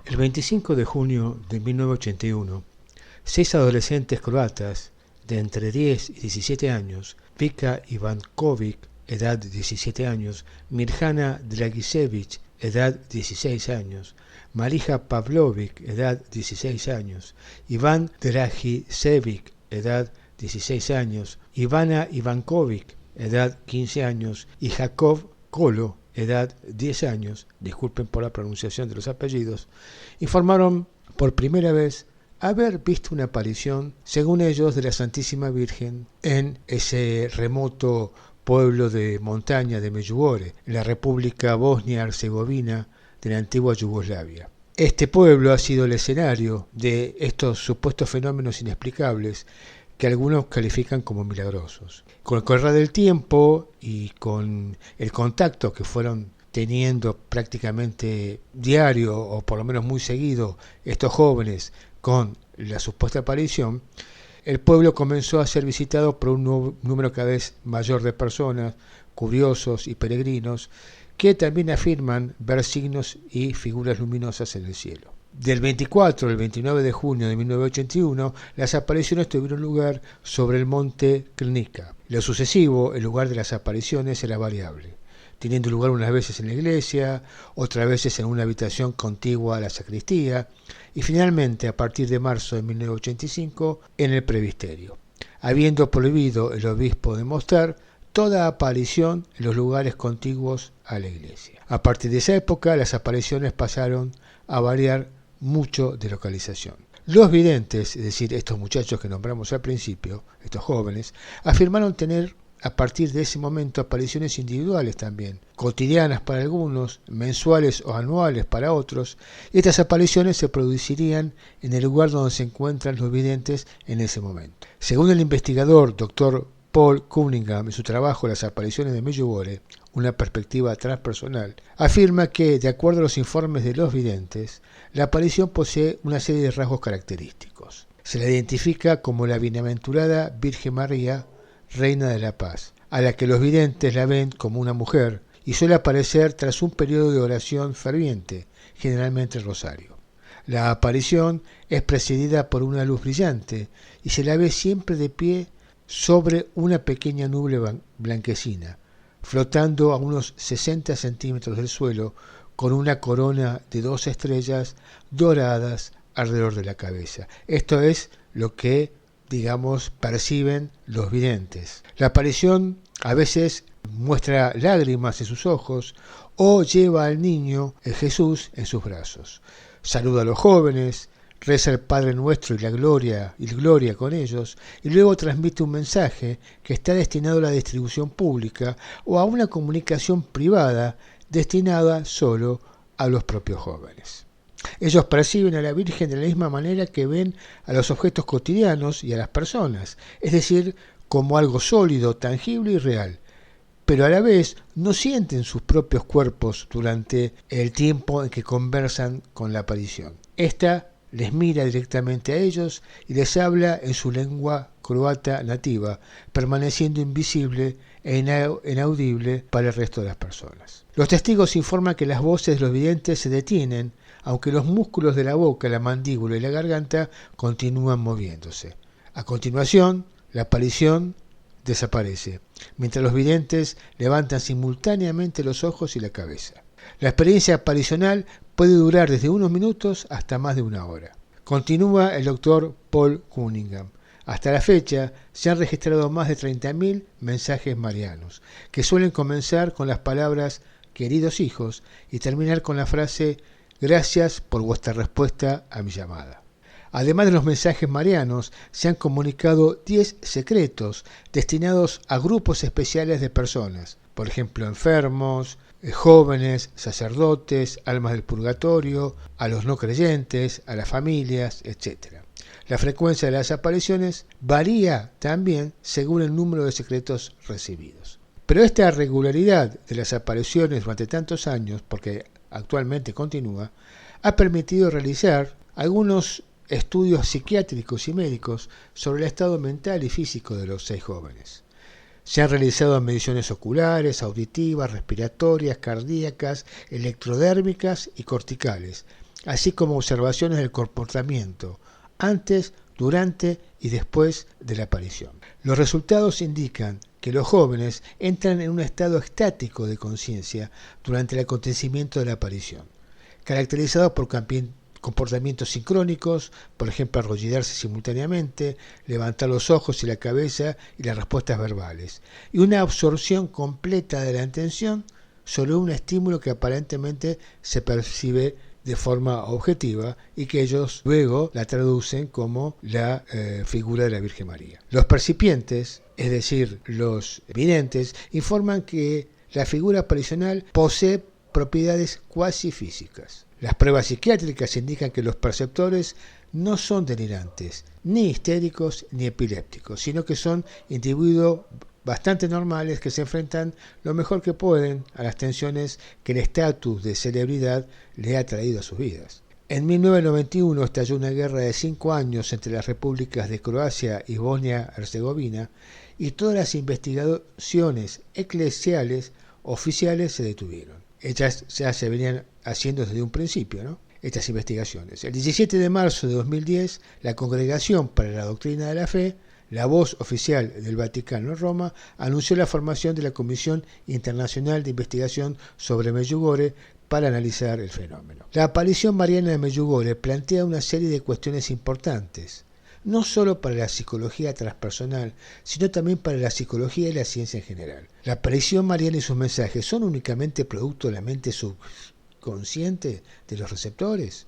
El 25 de junio de 1981, 6 adolescentes croatas de entre 10 y 17 años, Vika Ivankovic, edad 17 años, Mirjana Dragicevic, edad 16 años, Marija Pavlovic, edad 16 años, Ivan Dragicevic, edad 16 años, Ivana Ivankovic, edad 15 años, y Jakov Kolo, edad 10 años, disculpen por la pronunciación de los apellidos, informaron por primera vez haber visto una aparición, según ellos, de la Santísima Virgen en ese remoto pueblo de montaña de Medjugorje, en la República Bosnia-Herzegovina de la antigua Yugoslavia. Este pueblo ha sido el escenario de estos supuestos fenómenos inexplicables que algunos califican como milagrosos. Con el correr del tiempo y con el contacto que fueron teniendo prácticamente diario o por lo menos muy seguido estos jóvenes con la supuesta aparición, el pueblo comenzó a ser visitado por un número cada vez mayor de personas, curiosos y peregrinos, que también afirman ver signos y figuras luminosas en el cielo. Del 24 al 29 de junio de 1981, las apariciones tuvieron lugar sobre el monte Krnika. Lo sucesivo, el lugar de las apariciones era variable, teniendo lugar unas veces en la iglesia, otras veces en una habitación contigua a la sacristía, y finalmente, a partir de marzo de 1985, en el presbiterio, habiendo prohibido el obispo de mostrar toda aparición en los lugares contiguos a la iglesia. A partir de esa época, las apariciones pasaron a variar mucho de localización. Los videntes, es decir, estos muchachos que nombramos al principio, estos jóvenes, afirmaron tener a partir de ese momento apariciones individuales también, cotidianas para algunos, mensuales o anuales para otros, y estas apariciones se producirían en el lugar donde se encuentran los videntes en ese momento. Según el investigador Dr. Paul Cunningham, en su trabajo Las apariciones de Medjugorje, una perspectiva transpersonal, afirma que, de acuerdo a los informes de los videntes, la aparición posee una serie de rasgos característicos. Se la identifica como la bienaventurada Virgen María, Reina de la Paz, a la que los videntes la ven como una mujer y suele aparecer tras un periodo de oración ferviente, generalmente el rosario. La aparición es precedida por una luz brillante y se la ve siempre de pie sobre una pequeña nube blanquecina, flotando a unos 60 centímetros del suelo con una corona de 2 estrellas doradas alrededor de la cabeza. Esto es lo que, digamos, perciben los videntes. La aparición a veces muestra lágrimas en sus ojos o lleva al niño Jesús en sus brazos. Saluda a los jóvenes, reza el Padre Nuestro y la gloria con ellos, y luego transmite un mensaje que está destinado a la distribución pública o a una comunicación privada destinada solo a los propios jóvenes. Ellos perciben a la Virgen de la misma manera que ven a los objetos cotidianos y a las personas, es decir, como algo sólido, tangible y real, pero a la vez no sienten sus propios cuerpos durante el tiempo en que conversan con la aparición. Esta les mira directamente a ellos y les habla en su lengua croata nativa, permaneciendo invisible e inaudible para el resto de las personas. Los testigos informan que las voces de los videntes se detienen, aunque los músculos de la boca, la mandíbula y la garganta continúan moviéndose. A continuación, la aparición desaparece, mientras los videntes levantan simultáneamente los ojos y la cabeza. La experiencia aparicional puede durar desde unos minutos hasta más de una hora. Continúa el doctor Paul Cunningham. Hasta la fecha se han registrado más de 30.000 mensajes marianos, que suelen comenzar con las palabras «queridos hijos» y terminar con la frase «gracias por vuestra respuesta a mi llamada». Además de los mensajes marianos, se han comunicado 10 secretos destinados a grupos especiales de personas, por ejemplo, enfermos, jóvenes, sacerdotes, almas del purgatorio, a los no creyentes, a las familias, etc. La frecuencia de las apariciones varía también según el número de secretos recibidos. Pero esta regularidad de las apariciones durante tantos años, porque actualmente continúa, ha permitido realizar algunos estudios psiquiátricos y médicos sobre el estado mental y físico de los 6 jóvenes. Se han realizado mediciones oculares, auditivas, respiratorias, cardíacas, electrodérmicas y corticales, así como observaciones del comportamiento antes, durante y después de la aparición. Los resultados indican que los jóvenes entran en un estado estático de conciencia durante el acontecimiento de la aparición, caracterizado por comportamientos sincrónicos, por ejemplo, arrodillarse simultáneamente, levantar los ojos y la cabeza y las respuestas verbales, y una absorción completa de la atención sobre un estímulo que aparentemente se percibe de forma objetiva y que ellos luego la traducen como la figura de la Virgen María. Los percipientes, es decir, los videntes, informan que la figura aparicional posee propiedades cuasi físicas. Las pruebas psiquiátricas indican que los perceptores no son delirantes, ni histéricos ni epilépticos, sino que son individuos bastante normales que se enfrentan lo mejor que pueden a las tensiones que el estatus de celebridad le ha traído a sus vidas. En 1991 estalló una guerra de 5 años entre las repúblicas de Croacia y Bosnia-Herzegovina y todas las investigaciones eclesiales oficiales se detuvieron. Ellas ya se venían haciendo desde un principio, ¿no? Estas investigaciones. El 17 de marzo de 2010, la Congregación para la Doctrina de la Fe, la voz oficial del Vaticano en Roma, anunció la formación de la Comisión Internacional de Investigación sobre Medjugorje para analizar el fenómeno. La aparición mariana de Medjugorje plantea una serie de cuestiones importantes, no solo para la psicología transpersonal, sino también para la psicología y la ciencia en general. La aparición mariana y sus mensajes son únicamente producto de la mente subconsciente de los receptores.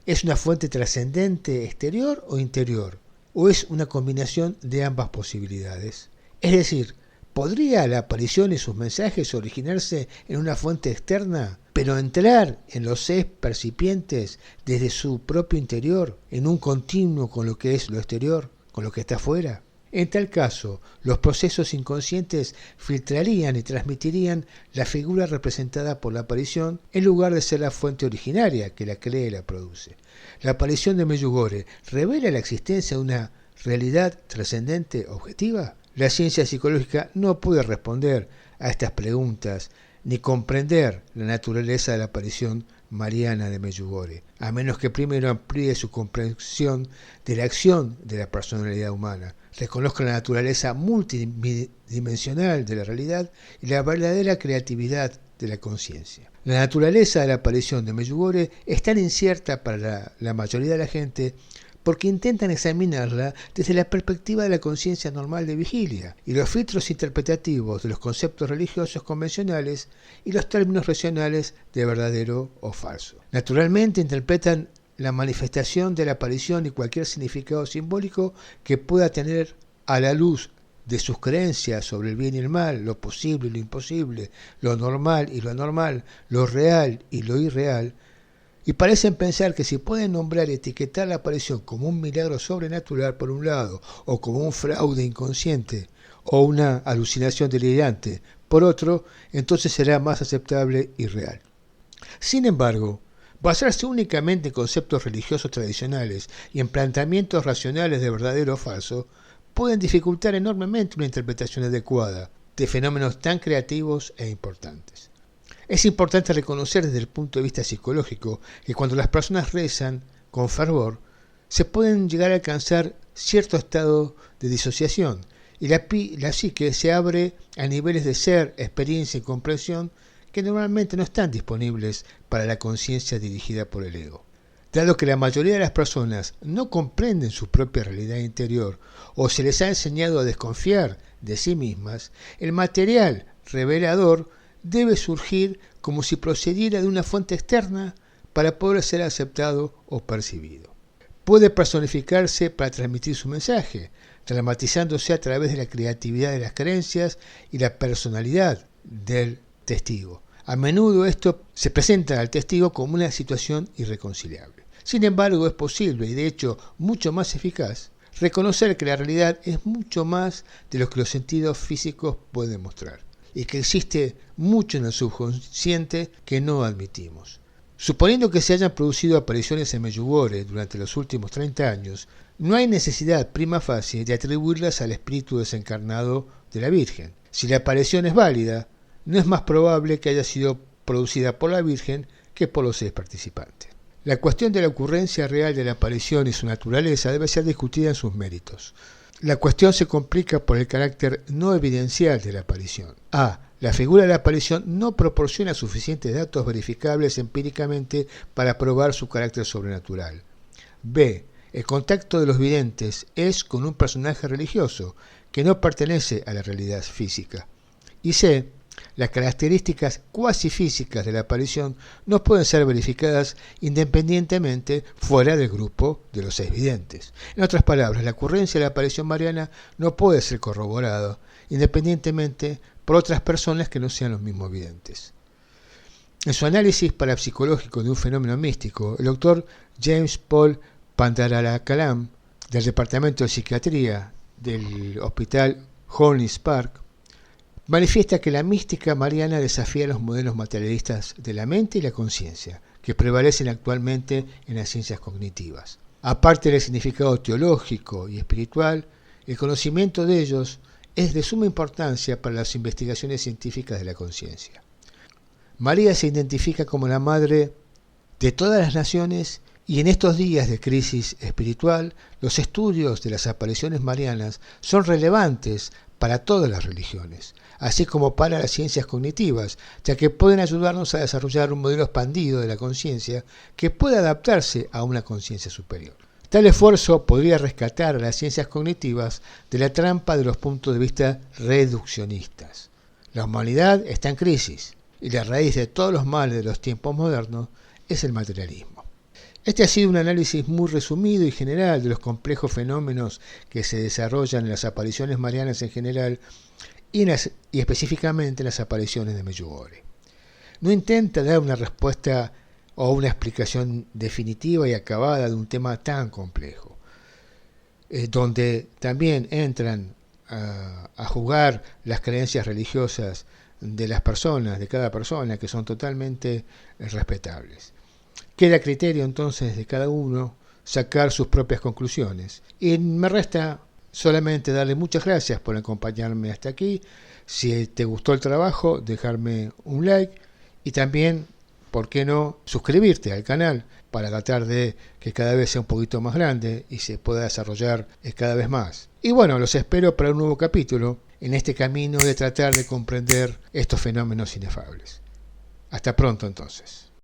¿Es una fuente trascendente exterior o interior? ¿O es una combinación de ambas posibilidades? Es decir, ¿podría la aparición y sus mensajes originarse en una fuente externa, pero entrar en los seres percipientes desde su propio interior, en un continuo con lo que es lo exterior, con lo que está afuera? En tal caso, los procesos inconscientes filtrarían y transmitirían la figura representada por la aparición en lugar de ser la fuente originaria que la crea y la produce. La aparición de Medjugorje revela la existencia de una realidad trascendente objetiva. La ciencia psicológica no puede responder a estas preguntas ni comprender la naturaleza de la aparición mariana de Medjugorje, a menos que primero amplíe su comprensión de la acción de la personalidad humana, reconozca la naturaleza multidimensional de la realidad y la verdadera creatividad de la conciencia. La naturaleza de la aparición de Medjugorje es tan incierta para la mayoría de la gente porque intentan examinarla desde la perspectiva de la conciencia normal de vigilia y los filtros interpretativos de los conceptos religiosos convencionales y los términos racionales de verdadero o falso. Naturalmente interpretan la manifestación de la aparición y cualquier significado simbólico que pueda tener a la luz de sus creencias sobre el bien y el mal, lo posible y lo imposible, lo normal y lo anormal, lo real y lo irreal, y parecen pensar que si pueden nombrar y etiquetar la aparición como un milagro sobrenatural por un lado, o como un fraude inconsciente, o una alucinación delirante por otro, entonces será más aceptable y real. Sin embargo, basarse únicamente en conceptos religiosos tradicionales y en planteamientos racionales de verdadero o falso pueden dificultar enormemente una interpretación adecuada de fenómenos tan creativos e importantes. Es importante reconocer desde el punto de vista psicológico que cuando las personas rezan con fervor, se pueden llegar a alcanzar cierto estado de disociación y la psique se abre a niveles de ser, experiencia y comprensión que normalmente no están disponibles para la conciencia dirigida por el ego. Dado que la mayoría de las personas no comprenden su propia realidad interior o se les ha enseñado a desconfiar de sí mismas, el material revelador debe surgir como si procediera de una fuente externa para poder ser aceptado o percibido. Puede personificarse para transmitir su mensaje, dramatizándose a través de la creatividad de las creencias y la personalidad del testigo. A menudo esto se presenta al testigo como una situación irreconciliable. Sin embargo, es posible, y de hecho mucho más eficaz, reconocer que la realidad es mucho más de lo que los sentidos físicos pueden mostrar, y que existe mucho en el subconsciente que no admitimos. Suponiendo que se hayan producido apariciones en Medjugorje durante los últimos 30 años, no hay necesidad prima facie de atribuirlas al espíritu desencarnado de la Virgen. Si la aparición es válida, no es más probable que haya sido producida por la Virgen que por los 6 participantes. La cuestión de la ocurrencia real de la aparición y su naturaleza debe ser discutida en sus méritos. La cuestión se complica por el carácter no evidencial de la aparición. A. La figura de la aparición no proporciona suficientes datos verificables empíricamente para probar su carácter sobrenatural. B. El contacto de los videntes es con un personaje religioso que no pertenece a la realidad física. Y C. Las características cuasi físicas de la aparición no pueden ser verificadas independientemente fuera del grupo de los 6 videntes. En otras palabras, la ocurrencia de la aparición mariana no puede ser corroborada independientemente por otras personas que no sean los mismos videntes. En su análisis parapsicológico de un fenómeno místico, el doctor James Paul Pandararakalam, del Departamento de Psiquiatría del Hospital Hollis Park, manifiesta que la mística mariana desafía los modelos materialistas de la mente y la conciencia, que prevalecen actualmente en las ciencias cognitivas. Aparte del significado teológico y espiritual, el conocimiento de ellos es de suma importancia para las investigaciones científicas de la conciencia. María se identifica como la madre de todas las naciones y en estos días de crisis espiritual, los estudios de las apariciones marianas son relevantes para todas las religiones, así como para las ciencias cognitivas, ya que pueden ayudarnos a desarrollar un modelo expandido de la conciencia que pueda adaptarse a una conciencia superior. Tal esfuerzo podría rescatar a las ciencias cognitivas de la trampa de los puntos de vista reduccionistas. La humanidad está en crisis y la raíz de todos los males de los tiempos modernos es el materialismo. Este ha sido un análisis muy resumido y general de los complejos fenómenos que se desarrollan en las apariciones marianas en general y específicamente en las apariciones de Medjugorje. No intenta dar una respuesta o una explicación definitiva y acabada de un tema tan complejo, donde también entran a jugar las creencias religiosas de las personas, de cada persona, que son totalmente respetables. Queda a criterio entonces de cada uno sacar sus propias conclusiones. Y me resta solamente darle muchas gracias por acompañarme hasta aquí. Si te gustó el trabajo, dejarme un like y también, ¿por qué no?, suscribirte al canal para tratar de que cada vez sea un poquito más grande y se pueda desarrollar cada vez más. Y bueno, los espero para un nuevo capítulo en este camino de tratar de comprender estos fenómenos inefables. Hasta pronto entonces.